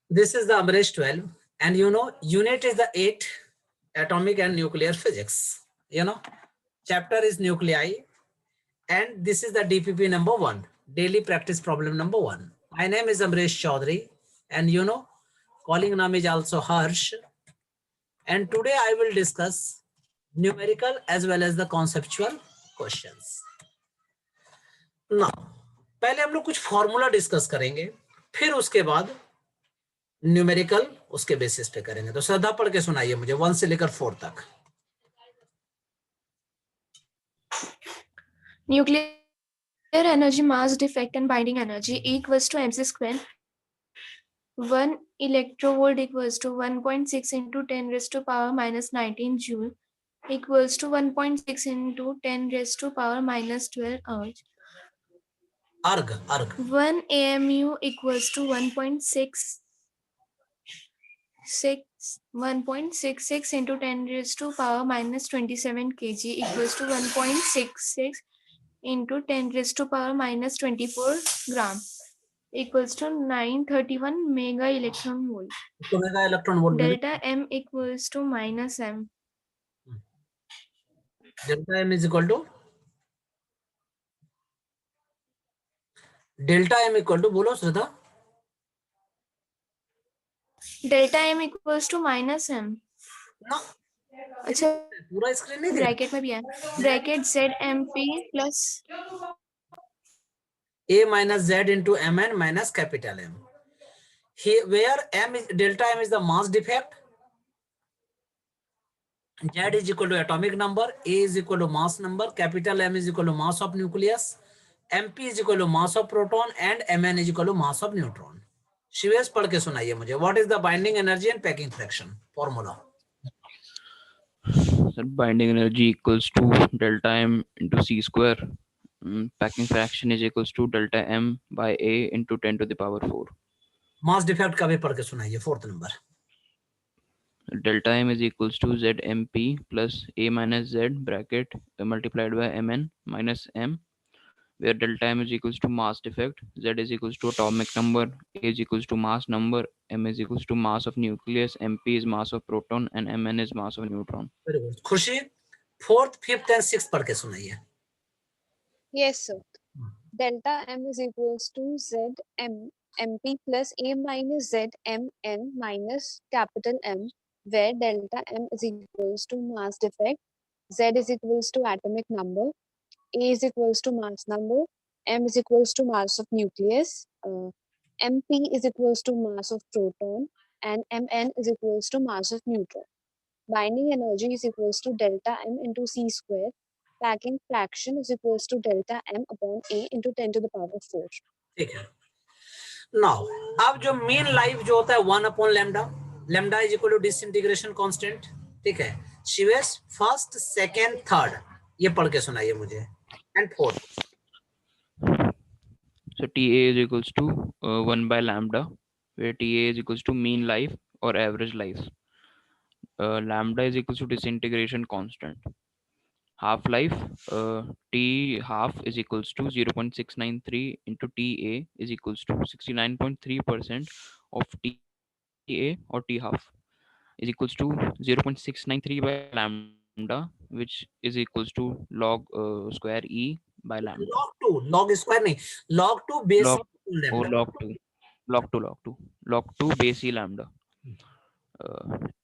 This is the Amrish 12, and unit is the 8, atomic and nuclear physics. Chapter is nuclei, and this is the DPP number 1, daily practice problem number 1. My name is Amrish Chaudhary, and calling name is also Harsh. And today I will discuss numerical as well as the conceptual questions. Now, पहले हम लोग कुछ formula discuss करेंगे, फिर उसके बाद numerical उसके basis पे करेंगे. तो श्रद्धा पढ़ के सुनाइए मुझे 1 से लेकर 4 तक. Nuclear energy, mass, defect, and binding energy equals to mc square. 1 electrovolt equals to 1.6 into 10 raised to power minus 19 joule equals to 1.6 into 10 raised to power minus 12 erg. 1 AMU equals to 1.66 into 10 raised to power minus 27 kg equals to 1.66 into 10 raised to power minus 24 gram equals to 931 mega electron volt. Delta M equals to minus M. Delta M is equal to? Delta M equal to, बोलो श्रद्धा. Delta M equals to minus M. No. अच्छा पूरा screen नहीं bracket में भी है. Bracket ZMP plus A minus Z into Mn minus capital M. Here, where delta M is the mass defect, Z is equal to atomic number, A is equal to mass number, capital M is equal to mass of nucleus, MP is equal to mass of proton, and Mn is equal to mass of neutron. Shivesh पढ़ के सुनाइए मुझे. What is the binding energy and packing fraction formula? Sir, binding energy equals to delta M into C square. Packing fraction is equals to delta M by A into 10 to the power 4. Mass defect का भी पढ़ के सुनाइए 4th number. Delta M is equals to ZMP plus A minus Z bracket multiplied by Mn minus M, where delta M is equals to mass defect, Z is equals to atomic number, A is equals to mass number, M is equals to mass of nucleus, MP is mass of proton, and Mn is mass of neutron. Very good. खुशी 4th, 5th and 6th पढ़ के सुनाइए. Yes, sir. Delta M is equals to MP plus A minus Z Mn minus capital M, where delta M is equals to mass defect, Z is equals to atomic number, A is equals to mass number, M is equals to mass of nucleus, MP is equals to mass of proton, and Mn is equals to mass of neutron. Binding energy is equals to delta M into C square. Packing fraction is equals to delta M upon A into 10 to the power 4. ठीक है. Now, अब जो mean life जो होता है 1 upon lambda, lambda is equal to disintegration constant. ठीक है. Shivesh 1st, 2nd, 3rd ये पढ़ के सुनाइए मुझे. And 4th. So TA is equals to 1 by lambda, where TA is equals to mean life or average life. Lambda is equals to disintegration constant. Half-life, T half is equals to 0.693 into TA is equals to 69.3% of TA or T half is equals to 0.693 by lambda, which is equals to log square E by lambda. Log square नहीं, log 2 base Log, lambda. log 2 base E lambda.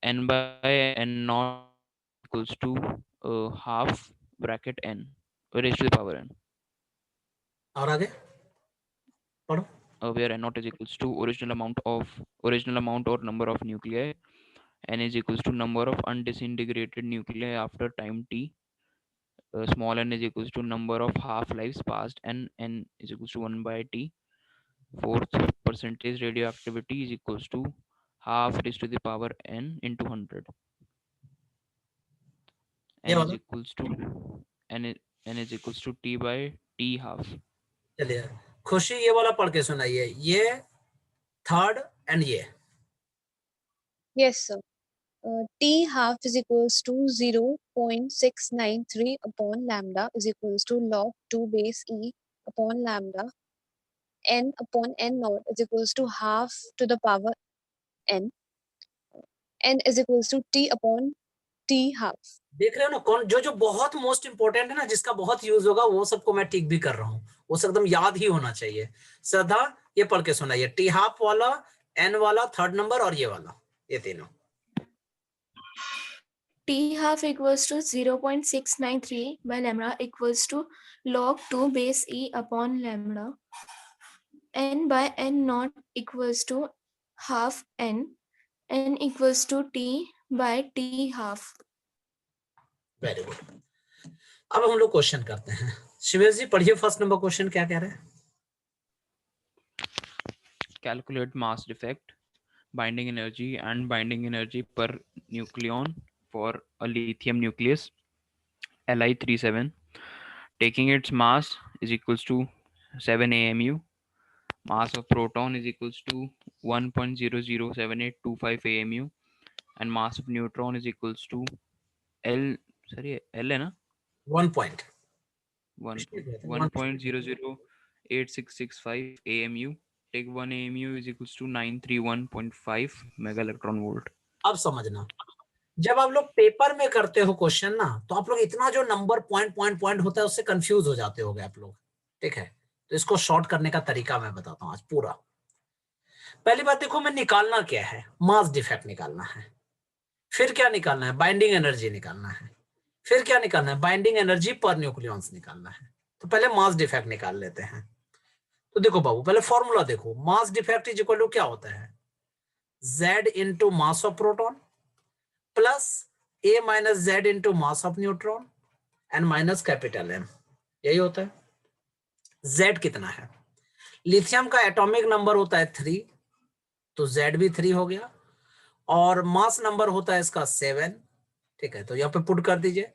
N by N naught equals to half bracket N raised to the power N. और आगे पढ़ो. Where N naught is equals to original amount or number of nuclei. N is equals to number of undisintegrated nuclei after time t. Small n is equals to number of half-lives passed, and n is equals to 1 by t. 4th, percentage radioactivity is equals to half raised to the power n into 100. N is equals to n is equals to t by t half. चलिए खुशी ये वाला पढ़ के सुनाइए. ये 3rd and ये. Yes, sir. T half is equals to 0.693 upon lambda is equals to log 2 base E upon lambda. N upon N naught is equals to half to the power n, n is equals to t upon t half. देख रहे हो ना, कौन जो जो बहुत most important है ना, जिसका बहुत यूज होगा, वो सबको मैं टिक भी कर रहा हूँ, वो सब एकदम याद ही होना चाहिए। श्रद्धा ये पढ़ के सुनाइए, टी हाफ वाला, एन वाला, थर्ड नंबर और ये वाला, ये तीनों। T half equals to 0.693 by lambda equals to log 2 base E upon lambda. N by n naught equals to half n. N equals to T by T half. Very good. अब हम लोग question करते हैं। शिवेश जी पढ़िए, first number question क्या कह रहे हैं? Calculate mass defect, binding energy and binding energy per nucleon for a lithium nucleus Li37. Taking its mass is equals to 7 AMU. Mass of proton is equals to 1.007825 AMU. And mass of neutron is equals to L, sorry, L है ना? 1.008665 AMU. Take 1 AMU is equals to 931.5 mega electron volt. अब समझना, जब आप लोग paper में करते हो क्वेश्चन ना, तो आप लोग इतना जो नंबर पॉइंट पॉइंट पॉइंट होता है उससे कंफ्यूज हो जाते होगे आप लोग, ठीक है? तो इसको शॉर्ट करने का तरीका मैं बताता हूँ आज पूरा। पहली बात देखो, मैं निकालना क्या है, मास डिफेक्ट निकालना है। फिर क्या निकालना है, बाइंडिंग एनर्जी निकालना है। फिर क्या निकालना है, बाइंडिंग एनर्जी पर न्यूक्लियॉन्स निकालना है। तो पहले मास डिफेक्ट निकाल लेते हैं। तो देखो बाबू, पहले फॉर्मूला देखो, mass defect is equal to क्या होता है, Z into mass of proton plus A minus Z into mass of neutron and minus capital M, यही होता है। Z कितना है, लिथियम का एटॉमिक नंबर होता है 3, तो Z भी 3 हो गया, और मास नंबर होता है इसका 7, ठीक है? तो यहाँ पे पुट कर दीजिए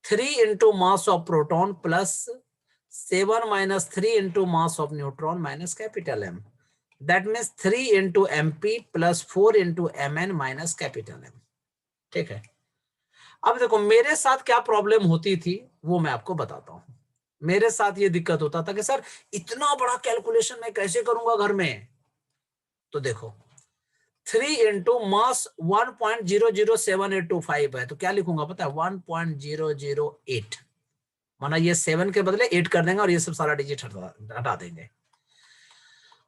3 into mass of proton plus 7 minus 3 into mass of neutron minus capital M, that means 3 into MP plus 4 into MN minus capital M, ठीक है? अब देखो मेरे साथ क्या प्रॉब्लम होती थी वो मैं आपको बताता हूं। मेरे साथ ये दिक्कत होता था कि सर इतना बड़ा कैलकुलेशन मैं कैसे करूंगा घर में। तो देखो 3 इंटू मास 1.007825 है, तो क्या लिखूंगा पता है, 1.008, माना ये 7 के बदले 8 कर देंगे और ये सब सारा डिजिट हटा देंगे।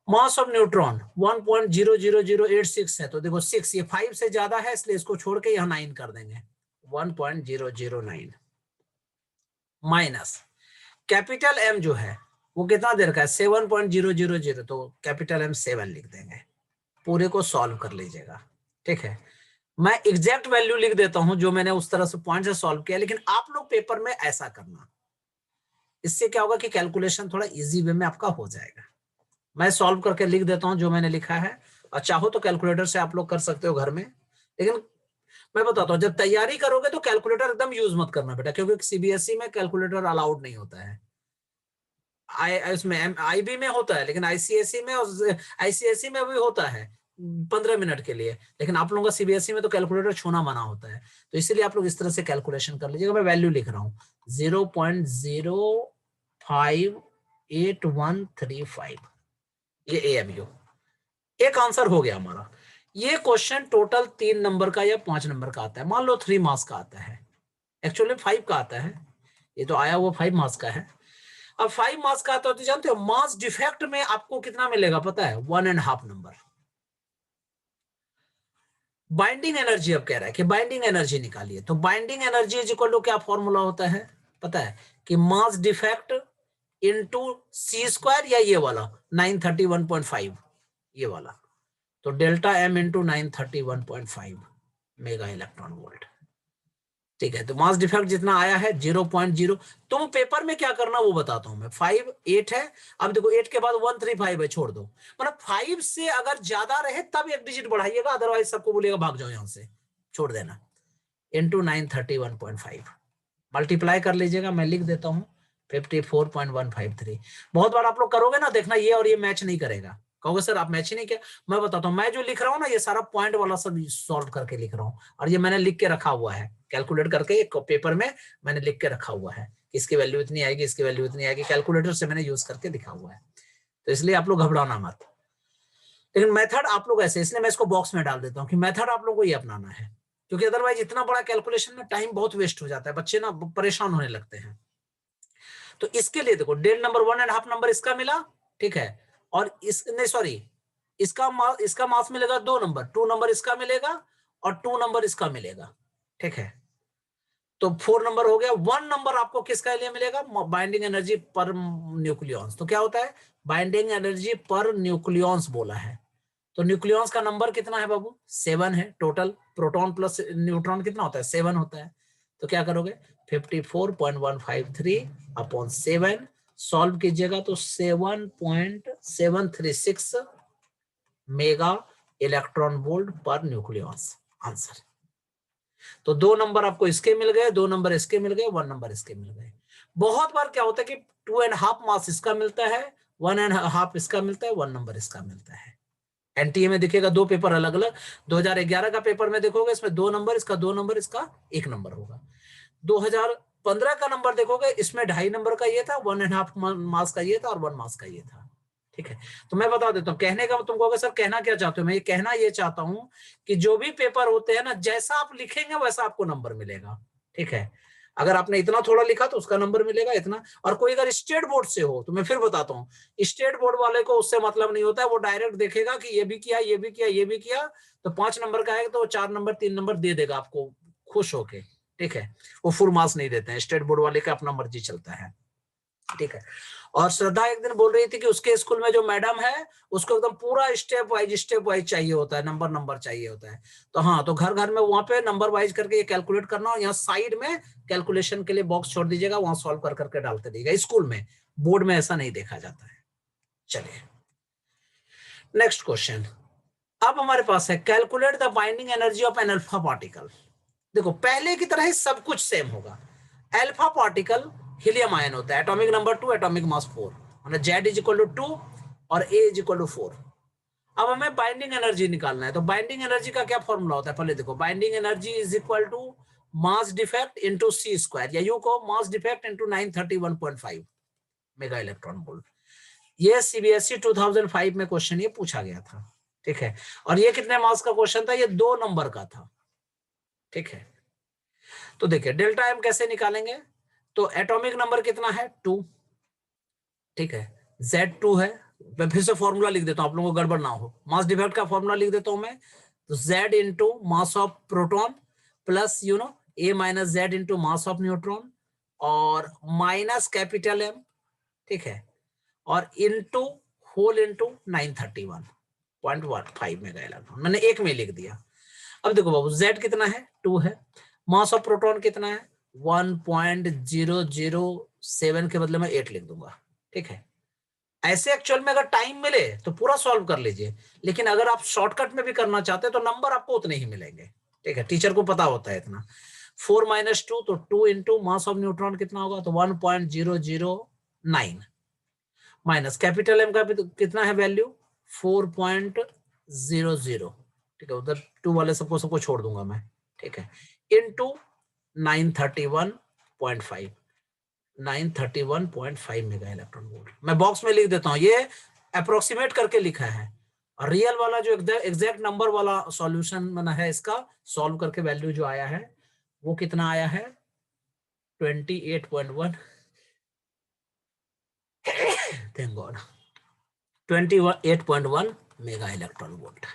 मास ऑफ न्यूट्रॉन 1.00086 है, तो देखो 6 ये 5 से ज्यादा है, इसलिए इसको छोड़ के यहाँ 9 कर देंगे, 1.009 माइनस कैपिटल M जो है वो कितना दे रखा है, 7.000, तो कैपिटल M 7 लिख देंगे। पूरे को सॉल्व कर लीजिएगा, ठीक है? मैं एग्जैक्ट वैल्यू लिख देता हूं जो मैंने उस तरह से पॉइंट से सॉल्व किया, लेकिन आप लोग पेपर में ऐसा करना, इससे क्या होगा कि कैलकुलेशन थोड़ा इजी वे में आपका हो जाएगा। मैं सॉल्व करके लिख देता हूं जो मैंने लिखा है, और चाहो तो कैलकुलेटर से आप लोग कर सकते हो घर में, लेकिन मैं बताता हूं जब तैयारी करोगे तो कैलकुलेटर एकदम यूज मत करना बेटा, क्योंकि सीबीएसई में कैलकुलेटर अलाउड नहीं होता है। इसमें IB में होता है, लेकिन ICSE में और ICSE में भी होता है 15 मिनट के लिए, लेकिन आप लोगों का CBSE में तो कैलकुलेटर छूना मना होता है। तो इसीलिए आप लोग इस तरह से कैलकुलेशन कर लीजिएगा। मैं वैल्यू लिख रहा हूँ 0.058135, ये AMU। एक आंसर हो गया हमारा। ये क्वेश्चन टोटल 3 नंबर का या 5 नंबर का आता है, मान लो 3 मार्क्स का आता है, एक्चुअली 5 का आता है, ये तो आया वो 5 मार्क्स का है। अब 5 मार्क्स का आता है तो जानते हो मास डिफेक्ट में आपको कितना मिलेगा पता है, 1.5 नंबर। बाइंडिंग एनर्जी अब कह रहा है कि बाइंडिंग एनर्जी निकालिए, तो binding energy is equal to क्या फॉर्मूला होता है पता है, कि मास डिफेक्ट इनटू C² या ये वाला 931.5, ये वाला, तो delta M into 931.5 mega electron volt, ठीक है? तो मास डिफेक्ट जितना आया है 0.0। तुम पेपर में क्या करना वो बताता हूं मैं। 5 8 है, अब देखो 8 के बाद 135 है, छोड़ दो, मतलब 5 से अगर ज्यादा रहे तब एक डिजिट बढ़ाइएगा, अदरवाइज सबको बोलिएगा भाग जाओ यहां से, छोड़ देना। इंटू 931.5 मल्टीप्लाई कर लीजिएगा, मैं लिख देता हूँ 54.153। बहुत बार आप लोग करोगे ना, देखना ये और ये मैच नहीं करेगा, कहोगे सर आप मैच ही नहीं किया। मैं बताता हूँ, मैं जो लिख रहा हूँ ना ये सारा पॉइंट वाला सब सॉल्व करके लिख रहा हूँ, और ये मैंने लिख के रखा हुआ है, कैलकुलेट करके एक पेपर में मैंने लिख के रखा हुआ है, इसकी वैल्यू इतनी आएगी, इसकी वैल्यू इतनी आएगी, कैलकुलेटर से मैंने यूज करके लिखा हुआ है। तो इसलिए आप लोग घबराना मत। लेकिन मेथड आप लोग ऐसे, इसलिए मैं इसको बॉक्स में डाल देता हूँ कि मेथड आप लोग को ये अपनाना है, क्योंकि अदरवाइज इतना बड़ा कैलकुलेशन में टाइम बहुत वेस्ट हो जाता है, बच्चे ना परेशान होने लगते हैं। तो इसके लिए देखो डेल नंबर 1.5 नंबर इसका मिला, ठीक है, और इस नहीं सॉरी इसका मास मिलेगा 2 नंबर, 2 नंबर इसका मिलेगा और 2 नंबर इसका मिलेगा, ठीक है। तो 4 नंबर हो गया। 1 नंबर आपको किसका लिए मिलेगा, बाइंडिंग एनर्जी पर न्यूक्लियॉन्स। तो क्या होता है, बाइंडिंग एनर्जी पर न्यूक्लियॉन्स बोला है। तो न्यूक्लियॉन्स का नंबर कितना है बाबू, 7 है टोटल। प्रोटॉन प्लस न्यूट्रॉन कितना होता है, 7 होता है। तो क्या करोगे, 54.153 अपॉन 7 सॉल्व कीजिएगा तो 7.736 मेगा इलेक्ट्रॉन वोल्ट पर न्यूक्लियॉन्स आंसर। तो 2 नंबर आपको इसके मिल गए, 2 नंबर इसके मिल गए, 1 नंबर इसके मिल गए। बहुत बार क्या होता है कि 2.5 मास इसका मिलता है, 1.5 इसका मिलता है, 1 नंबर इसका मिलता है। एनटीए में दिखेगा 2 पेपर अलग अलग। 2011 का पेपर में देखोगे इसमें 2 नंबर, इसका 2 नंबर, इसका 1 नंबर होगा। 2015 का नंबर देखोगे इसमें 2.5 नंबर का ये था, 1.5 मास का ये था और 1 मास का ये था, ठीक है। तो मैं बता देता हूँ कहने का, तुमको अगर सर कहना क्या चाहते हो, मैं ये कहना ये चाहता हूं कि जो भी पेपर होते हैं ना, जैसा आप लिखेंगे वैसा आपको नंबर मिलेगा, ठीक है। अगर आपने इतना थोड़ा लिखा तो उसका नंबर मिलेगा इतना। और कोई अगर स्टेट बोर्ड से हो तो मैं फिर बताता हूँ, स्टेट बोर्ड वाले को उससे मतलब नहीं होता है, वो डायरेक्ट देखेगा कि ये भी किया, ये भी किया, ये भी किया, तो 5 नंबर का है तो 4 नंबर 3 नंबर दे देगा आपको खुश होके, ठीक है। वो फुल मार्क्स नहीं देते हैं, स्टेट बोर्ड वाले का अपना मर्जी चलता है, ठीक है। और श्रद्धा एक दिन बोल रही थी कि उसके स्कूल में जो मैडम है उसको एकदम पूरा स्टेप वाइज चाहिए होता है, नंबर नंबर चाहिए होता है। तो हाँ, तो घर घर में वहां पे नंबर वाइज करके ये कैलकुलेट करना, और यहाँ साइड में कैलकुलेशन के लिए बॉक्स छोड़ दीजिएगा, वहां सॉल्व कर करके डालते रहिएगा। स्कूल में, बोर्ड में ऐसा नहीं देखा जाता है। चलिए नेक्स्ट क्वेश्चन। अब हमारे पास है calculate the binding energy of an alpha particle. देखो पहले की तरह ही सब कुछ सेम होगा। अल्फा पार्टिकल हीलियम आयन होता है, एटॉमिक नंबर 2, एटॉमिक मास 4, मतलब Z = 2 और A = 4। अब हमें बाइंडिंग एनर्जी निकालना है। तो बाइंडिंग एनर्जी का क्या फॉर्मूला होता है, पहले देखो। Binding energy = mass defect into C², या यू को mass defect into 931.5 mega electron volt. ये CBSE 2005 में क्वेश्चन ये पूछा गया था, ठीक है। और ये कितने मास का क्वेश्चन था, ये 2 नंबर का था, ठीक है। तो देखिए डेल्टा एम कैसे निकालेंगे, तो एटॉमिक नंबर कितना है 2, ठीक है। Z2 है, मैं फिर से फॉर्मूला लिख देता हूं आप लोगों को गड़बड़ ना हो। मास डिफेक्ट का फॉर्मूला लिख देता हूं मैं, तो Z into mass of proton plus A minus Z into mass of neutron और माइनस कैपिटल M, ठीक है, और into whole into 931.15 mega electron. मैंने एक में लिख दिया। अब देखो बाबू Z कितना है 2 है, मास ऑफ प्रोटॉन कितना है 1.007 के बदले में 8 लिख दूंगा, ठीक है। ऐसे एक्चुअल में अगर टाइम मिले तो पूरा सॉल्व कर लीजिए, लेकिन अगर आप शॉर्टकट में भी करना चाहते हैं तो नंबर आपको उतने ही मिलेंगे, ठीक है। टीचर को पता होता है इतना। 4 - 2 तो 2 इंटू मास ऑफ न्यूट्रॉन कितना होगा, तो 1.009 माइनस कैपिटल एम का कितना है वैल्यू 4.00, ठीक है। उधर 2 वाले सबको छोड़ दूंगा मैं, ठीक है, इंटू 931.5 मेगा इलेक्ट्रॉन वोल्ट। मैं बॉक्स में लिख देता हूं, ये अप्रोक्सीमेट करके लिखा है, और रियल वाला जो एग्जैक्ट नंबर वाला सॉल्यूशन बना है इसका सॉल्व करके वैल्यू जो आया है वो कितना आया है 28.1 thank God 28.1 mega electron volt.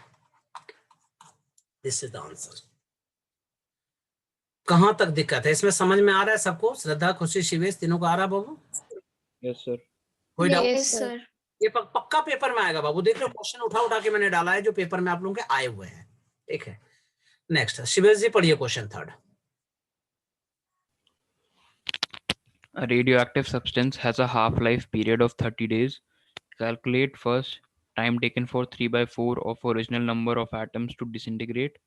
This is the answer. कहां तक दिक्कत है इसमें, समझ में आ रहा है सबको? श्रद्धा, खुशी, शिवेश तीनों को आ रहा है बाबू? Yes sir. कोई doubt? Yes, yes sir. Sir. ये पक्का पेपर में आएगा बाबू, देख लो क्वेश्चन उठा के मैंने डाला है जो पेपर में आप लोगों के आए हुए हैं, ठीक है। नेक्स्ट शिवेश जी पढ़िए question 3rd। A radioactive substance has a half-life period of 30 days. Calculate first time taken for 3/4 of original number of atoms to disintegrate.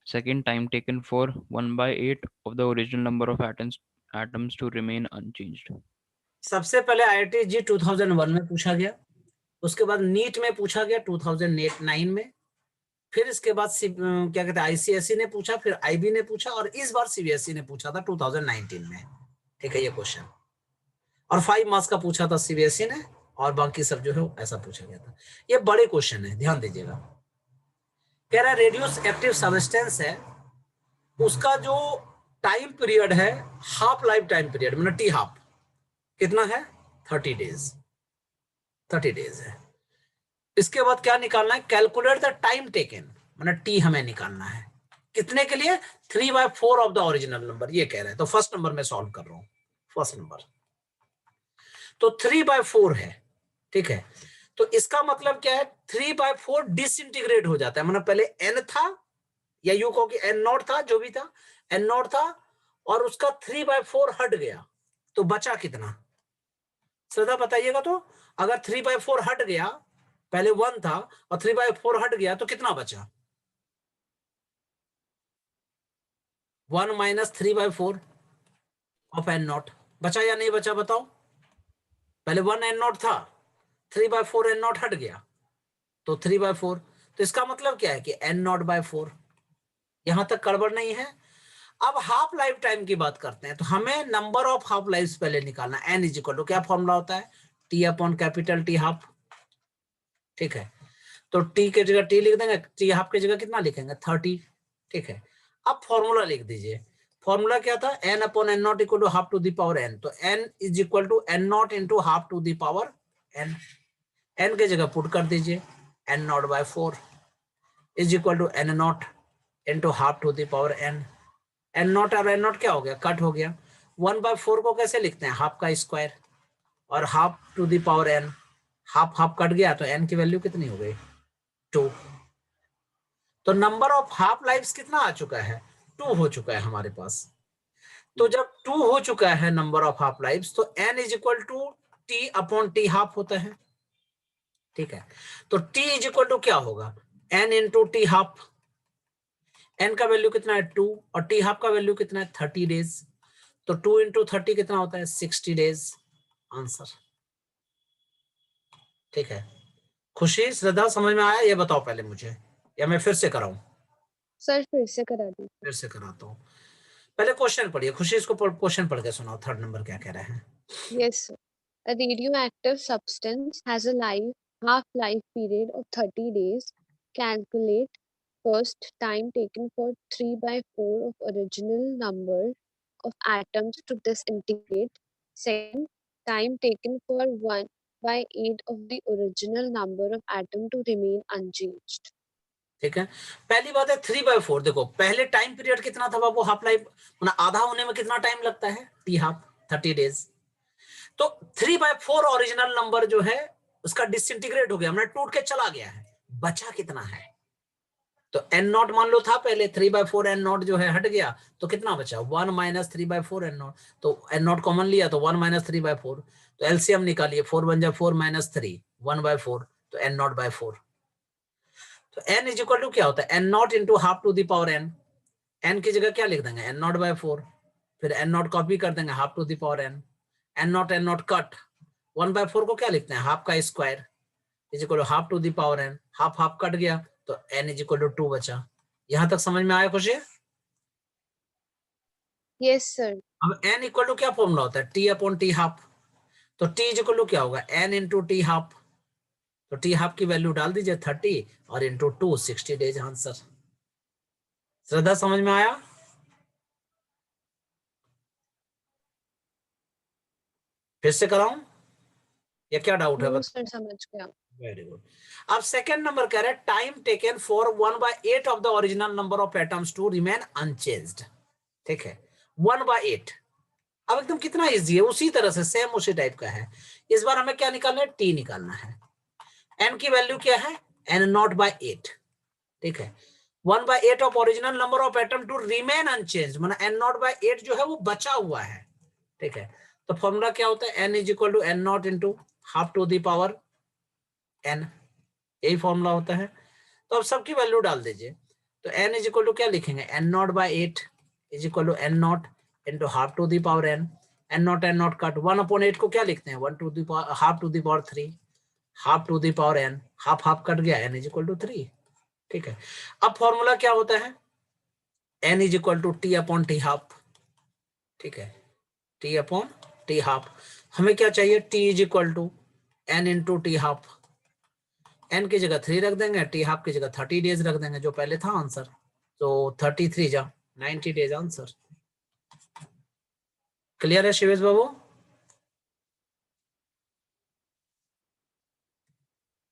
Second, time taken for 1/8 of the original number of atoms to remain unchanged. सबसे पहले IIT जी 2001 में पूछा गया, उसके बाद NEET में पूछा गया 2009 में, फिर इसके बाद क्या कहते हैं ICSE ने पूछा, फिर IB ने पूछा, और इस बार CBSE ने पूछा था 2019 में, ठीक है ये क्वेश्चन। और 5 मार्क्स का पूछा था CBSE ने और बाकी सब जो है ऐसा पूछा गया था। ये बड़े क्वेश्चन है, ध्यान दीजिएगा। कह रहा है रेडियोस एक्टिव सब्सटेंस है, उसका जो टाइम पीरियड है हाफ लाइफ टाइम पीरियड मतलब टी हाफ कितना है 30 डेज, 30 डेज है। इसके बाद क्या निकालना है, कैलकुलेट द टाइम टेकन मतलब टी हमें निकालना है कितने के लिए 3/4 ऑफ द ओरिजिनल नंबर, ये कह रहे हैं। तो फर्स्ट नंबर में सॉल्व कर रहा हूं, फर्स्ट नंबर तो 3/4 है, ठीक है। तो इसका मतलब क्या है 3/4 डिसइंटीग्रेट हो जाता है, मतलब पहले n था या यू कहो कि n0 था, जो भी था n0 था और उसका 3/4 हट गया तो बचा कितना, श्रद्धा बताइएगा। तो अगर 3/4 हट गया, पहले 1 था और 3/4 हट गया तो कितना बचा, 1 - 3/4 ऑफ n0 बचा या नहीं बचा बताओ। पहले 1 n0 था, 3/4 n0 हट गया तो 3/4। तो इसका मतलब क्या है कि n0/4, यहां तक गड़बड़ नहीं है। अब हाफ लाइफ टाइम की बात करते हैं, तो हमें नंबर ऑफ हाफ लाइफ पहले निकालना। n = क्या फॉर्मूला होता है, T/T हाफ, ठीक है। तो t की जगह t लिख देंगे, t हाफ की जगह कितना लिखेंगे 30, ठीक है। अब फॉर्मूला लिख दीजिए, फॉर्मूला क्या था n/n0 = half to the power n, तो n = n0 × half to the power n, n की जगह पुट कर दीजिए n0/4 = n0 × half to the power n, n0 और n0 क्या हो गया, कट हो गया। 1/4 को कैसे लिखते हैं, हाफ का स्क्वायर और half to the power n, half half cut गया तो n की वैल्यू कितनी हो गई 2। तो नंबर ऑफ हाफ लाइफ्स कितना आ चुका है 2 हो चुका है हमारे पास। तो जब 2 हो चुका है नंबर ऑफ हाफ लाइफ्स तो n = T/T हाफ होता है, ठीक है। तो T = क्या होगा n × T हाफ, n का वैल्यू कितना है 2 और T हाफ का वैल्यू कितना है 30 डेज, तो 2 × 30 कितना होता है 60 डेज, आंसर, ठीक है। खुशी श्रद्धा समझ में आया, ये बताओ पहले मुझे, या मैं फिर से कराऊं, सर फिर से करा दीजिए। फिर से कराता हूँ। पहले क्वेश्चन पढ़िए, खुशी इसको क्वेश्चन पढ़ के सुनाओ, थर्ड नंबर क्या कह रहे हैं। Yes, sir. A radioactive substance has a half-life period of 30 days. Calculate first time taken for 3/4 of original number of atoms to disintegrate. Second, time taken for 1/8 of the original number of atom to remain unchanged. ठीक है, पहली बात है 3/4, देखो पहले time period कितना था बाबू, half life मतलब आधा होने में कितना टाइम लगता है टी हाफ 30 डेज। तो 3/4 ओरिजिनल नंबर जो है उसका डिसइंटीग्रेट हो गया, मतलब टूट के चला गया है, बचा कितना है, तो n0 मान लो था पहले, 3/4 n0 जो है हट गया तो कितना बचा 1 - 3/4 n0, तो n0 कॉमन लिया तो 1 - 3/4, तो एलसीएम निकालिए 4 × 1 = 4 - 3 1/4, तो n0/4। तो n = क्या होता है n0 × half to the power n, n की जगह क्या लिख देंगे n0/4, फिर n0 कॉपी कर देंगे half to the power n, n0 cut, 1/4 को क्या लिखते हैं हाफ का square = half to the power n, half half cut गया तो n = 2 बचा। यहां तक समझ में आया खुशी। Yes, sir. अब n = क्या फॉर्मूला होता है T/T हाफ, तो T = क्या होगा n × T हाफ, तो T हाफ की वैल्यू डाल दीजिए 30 और इंटू 2 60 डेज, आंसर। श्रद्धा समझ में आया, फिर से कराऊं या क्या डाउट है No, sir, समझ गया। Very good. अब सेकंड नंबर कह रहे हैं time taken for 1/8 of the original number of atoms to remain unchanged, ठीक है 1/8। अब एकदम कितना इजी है, उसी तरह से सेम उसी टाइप का है। इस बार हमें क्या निकालना है टी निकालना है, एन की वैल्यू क्या है n0/8, ठीक है 1/8 of original number of atom to remain unchanged, मतलब n0/8 जो है वो बचा हुआ है, ठीक है। तो फॉर्मूला क्या होता है n = n0 × half to the power n, यही फॉर्मूला होता है। तो अब सबकी वैल्यू डाल दीजिए, तो n = क्या लिखेंगे n0/8 = n0 × half to the power n, n0 cut, 1/8 को क्या लिखते हैं 1 to the power half to the power 3, half to the power n, half half cut गया n = 3, ठीक है। अब फॉर्मूला क्या होता है n = T/T हाफ, ठीक है T/T हाफ। हमें क्या चाहिए T = n into T half, n की जगह 3 रख देंगे, टी हाफ की जगह 30 डेज रख देंगे जो पहले था आंसर, तो 33 जा 90 डेज आंसर। क्लियर है शिवेश बाबू?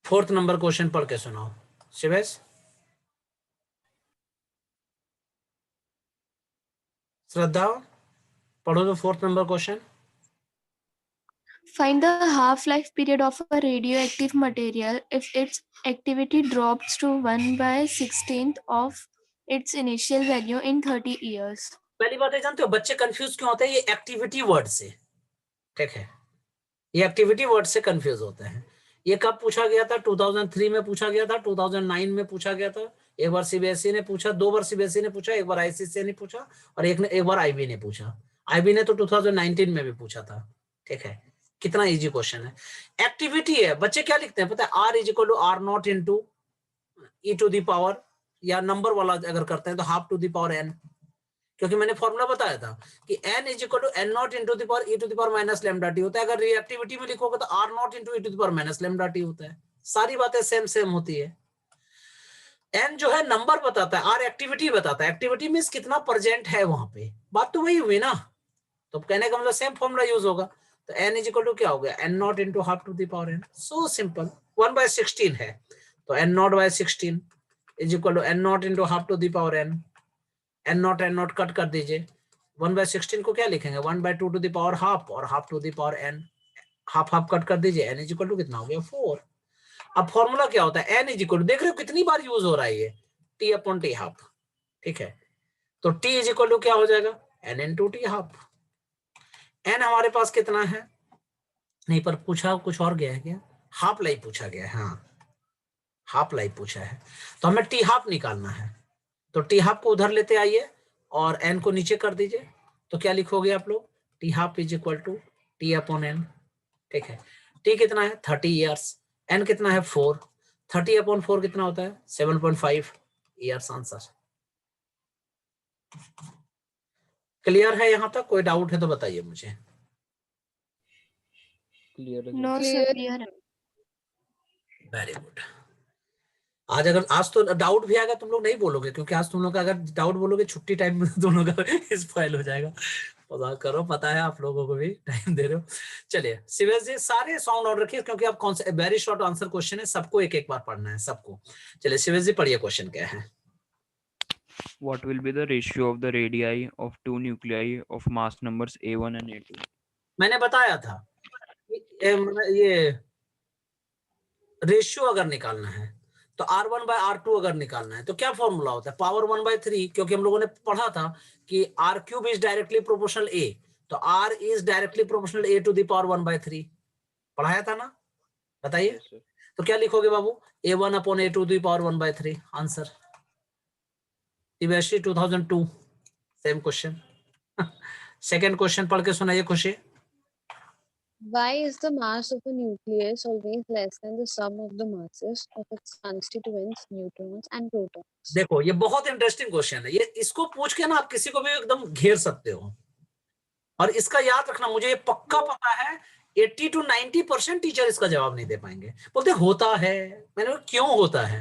फोर्थ नंबर क्वेश्चन पढ़ के सुनाओ शिवेश। श्रद्धा पढ़ो तो fourth number question. Find the half-life period of a radioactive material if its activity drops to 1/16 of its initial value in 30 years. पहली बात है, जानते हो बच्चे कंफ्यूज क्यों होते हैं? ये एक्टिविटी वर्ड से, ठीक है, ये एक्टिविटी वर्ड से कंफ्यूज होते हैं। ये कब पूछा गया था? 2003 में पूछा गया था, 2009 में पूछा गया था, एक बार सीबीएसई ने पूछा, 2 बार सीबीएसई ने पूछा, एक बार आईसीएसई ने पूछा, और एक बार आईबी ने पूछा। आईबी ने तो 2019 में भी पूछा था, ठीक है। कितना इजी क्वेश्चन है, एक्टिविटी है। बच्चे क्या लिखते हैं पता है? R is equal to R naught into e to the power, या नंबर वाला अगर करते हैं तो half to the power n, क्योंकि मैंने फॉर्मूला बताया था कि n is equal to n naught into the power e to the power minus lambda t होता है। अगर रिएक्टिविटी में लिखोगे तो r naught into e to the power minus lambda t होता है। सारी बातें सेम सेम होती है। n जो है नंबर बताता है, r एक्टिविटी बताता है। एक्टिविटी मींस कितना प्रेजेंट है वहां पे, बात तो वही हुई ना। तो कहने का मतलब सेम फॉर्मूला यूज होगा। तो n इज इक्वल टू क्या हो गया? n naught into half to the power n। So simple, 1/16 है तो n naught by 16 is equal to n naught into half to the power n। n naught cut कर दीजिए, 1/16 को क्या लिखेंगे? 1/2 टू द पावर हाफ, और half to the power n, half half कट कर दीजिए, n इज इक्वल टू कितना हो गया? 4। अब फॉर्मूला क्या होता है? n इज इक्वल टू, देख रहे हो कितनी बार यूज हो रहा है ये, t अपॉन टी हाफ, ठीक है। तो t इज इक्वल टू क्या हो जाएगा? n into T half. n हमारे पास कितना है? नहीं, पर पूछा कुछ और गया है क्या? हाफ लाइफ पूछा गया है, हाँ हाफ लाइफ पूछा है, तो हमें टी हाफ निकालना है। तो टी हाफ को उधर लेते आइए और n को नीचे कर दीजिए, तो क्या लिखोगे आप लोग? T half is equal to t upon n, ठीक है। t कितना है? 30 इयर्स, n कितना है? 4, 30 अपॉन 4 कितना होता है? 7.5 इयर्स आंसर। क्लियर है यहाँ तक? कोई डाउट है तो बताइए मुझे। क्लियर है No, sir, Clear. clear. Very good. आज तो डाउट भी आएगा, तुम लोग नहीं बोलोगे, क्योंकि आज तुम लोग का अगर डाउट बोलोगे छुट्टी टाइम में तुम लोग का स्पॉइल हो जाएगा। मजाक करो, पता है आप लोगों को भी टाइम दे रहे हो। चलिए शिवेश जी सारे साउंड ऑन रखिए, क्योंकि आप कौन सा वेरी शॉर्ट आंसर क्वेश्चन है, सबको एक एक बार पढ़ना है सबको। चलिए शिवेश जी पढ़िए, क्वेश्चन क्या है? What will be the ratio of the radii of two nuclei of mass numbers A1 and A2? मैंने बताया था ये रेशियो अगर निकालना है तो R1/R2 अगर निकालना है तो क्या फॉर्मूला होता है? पावर 1/3, क्योंकि हम लोगों ने पढ़ा था कि R³ is directly proportional A, तो R is directly proportional A to the power 1/3, पढ़ाया था ना? बताइए। Yes, sir. तो क्या लिखोगे बाबू? A1 upon A to the power 1/3 answer. CBSE 2002 same question. Second question पढ़ के सुनाइए खुशी। Why is the mass of a nucleus always less than the sum of the masses of its constituents, neutrons and protons? देखो ये बहुत interesting question है, ये इसको पूछ के ना आप किसी को भी एकदम घेर सकते हो। और इसका याद रखना, मुझे ये पक्का पता है 80 to 90% टीचर इसका जवाब नहीं दे पाएंगे। बोलते होता है, मैंने बोला क्यों होता है,